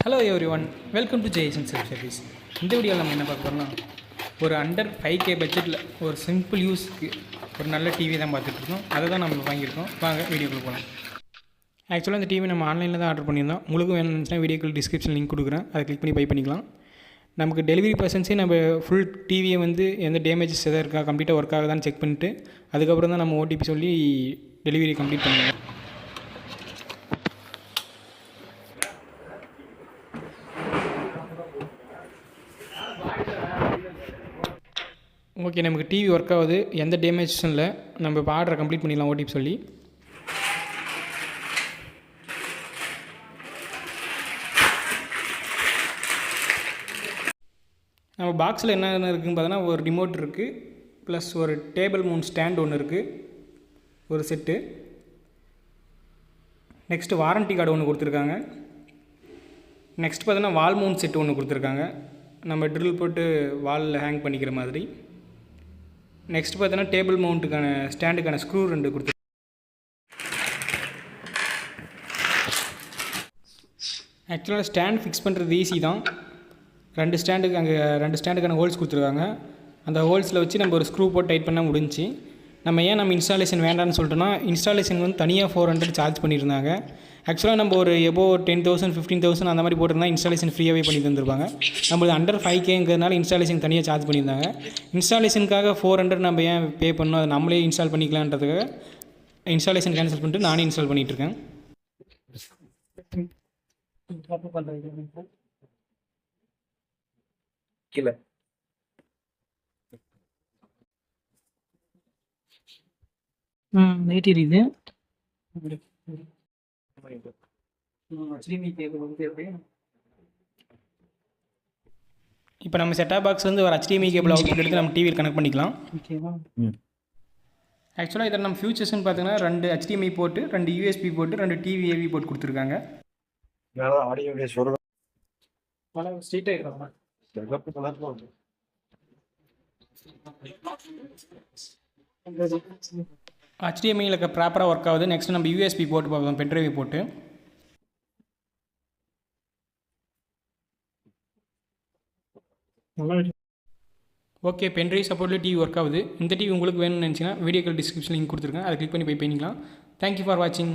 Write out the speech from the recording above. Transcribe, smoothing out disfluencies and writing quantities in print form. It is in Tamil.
Hello everyone, welcome to JSN Self Service. இந்த வீடியோவில் நம்ம என்ன பார்க்க போகிறோம்னா ஒரு அண்டர் 5K பட்ஜெட்டில் ஒரு சிம்பிள் யூஸ்க்கு ஒரு நல்ல டிவி தான் பார்த்துட்ருக்கோம். அதை தான் நம்ம வாங்கியிருக்கோம். வாங்க வீடியோக்குள்ளே போகலாம். ஆக்சுவலாக இந்த டிவி நம்ம ஆன்லைனில் தான் ஆர்டர் பண்ணியிருந்தோம். உங்களுக்கு வேணும்னா வீடியோக்குள்ள டிஸ்கிரிப்ஷன் லிங்க் கொடுக்குறேன், அதை கிளிக் பண்ணி பை பண்ணிக்கலாம். நமக்கு டெலிவரி பர்சன்ஸே நம்ம ஃபுல் டிவியை வந்து எந்த டேமேஜஸ் எதாவது இருக்கா, கம்ப்ளீட்டாக ஒர்க் ஆகுதான்னு செக் பண்ணிவிட்டு அதுக்கப்புறம் தான் நம்ம ஓடிபி சொல்லி டெலிவரி கம்ப்ளீட் பண்ணுவோம். ஓகே, நமக்கு டிவி ஒர்க் ஆகுது, எந்த டேமேஜஸும் இல்லை. நம்ம இப்போ ஆர்டரை கம்ப்ளீட் பண்ணிடலாம் ஓடிபி சொல்லி. நம்ம பாக்ஸில் என்னென்ன இருக்குதுன்னு பார்த்தோன்னா ஒரு ரிமோட் இருக்குது, ப்ளஸ் ஒரு டேபிள் மவுண்ட் ஸ்டாண்ட் ஒன்று இருக்குது, ஒரு செட்டு. நெக்ஸ்ட்டு வாரண்ட்டி கார்டு ஒன்று கொடுத்துருக்காங்க. நெக்ஸ்ட் பார்த்தோன்னா வால் மவுண்ட் செட்டு ஒன்று கொடுத்துருக்காங்க, நம்ம ட்ரில் போட்டு வாலில் ஹேங் பண்ணிக்கிற மாதிரி. நெக்ஸ்ட் பார்த்தோன்னா டேபிள் மவுண்ட்டுக்கான ஸ்டாண்டுக்கான ஸ்க்ரூ 2 கொடுத்து. ஆக்சுவலாக ஸ்டாண்ட் ஃபிக்ஸ் பண்ணுறது ஈஸி தான். ரெண்டு ஸ்டாண்டுக்கான ஹோல்ஸ் கொடுத்துருக்காங்க. அந்த ஹோல்ஸில் வச்சு நம்ம ஒரு ஸ்க்ரூ போட்டு டைட் பண்ணால் முடிஞ்சு. நம்ம இன்ஸ்டாலேஷன் வேண்டாம்னு சொல்லிட்டோன்னா இன்ஸ்டாலேஷன் வந்து தனியாக 400 சார்ஜ் பண்ணியிருந்தாங்க. ஆக்சுவலாக நம்ம ஒரு எபோ 10,000 15,000 அந்த மாதிரி போட்டிருந்தா இன்ஸ்டாலேஷன் ஃப்ரீயாகவே பண்ணி தந்துருப்பாங்க. நம்மளுக்கு அண்டர் 5Kங்கிறதுனால இன்ஸ்டாலேஷன் தனியாக சார்ஜ் பண்ணியிருந்தாங்க. இன்ஸ்டாலேஷனுக்காக 400 நம்ம ஏன் பே பண்ணணும், அதை நம்மளே இன்ஸ்டால் பண்ணிக்கலான்றதுக்காக இன்ஸ்டாலேஷன் கேன்சல் பண்ணிட்டு நானே இன்ஸ்டால் பண்ணிகிட்ருக்கேன். கீழே லைட் எரியுது. இப்போ நம்ம செட்டாப் பாக்ஸ் வந்து ஒரு HDMI கேபிள் அவுட்புட் எடுத்து நம்ம டிவியில் கனெக்ட் பண்ணிக்கலாம். ஆக்சுவலாக இதில் நம்ம ஃபியூச்சர்ஸ்ன்னு பார்த்தீங்கன்னா 2 HDMI போட்டு, 2 USB போட்டு, 2 டிவி AV போட்டு கொடுத்துருக்காங்க. HDMIயில் ப்ராப்பராக ஒர்க் ஆகுது. நெக்ஸ்ட் நம்ம USB போட்டு பார்க்கலாம், பென்ட்ரைவ் போட்டு. ஓகே, பென்ட்ரைவ் சப்போர்ட்டில் டிவி ஒர்க் ஆகுது. இந்த டிவி உங்களுக்கு வேணும்னு நினச்சிங்கன்னா வீடியோக்கள் டிஸ்கிரிப்ஷன் லிங்க் கொடுத்துருக்கேன், அதை கிளிக் பண்ணி பை பண்ணிக்கலாம். தேங்க்யூ ஃபார் வாட்சிங்.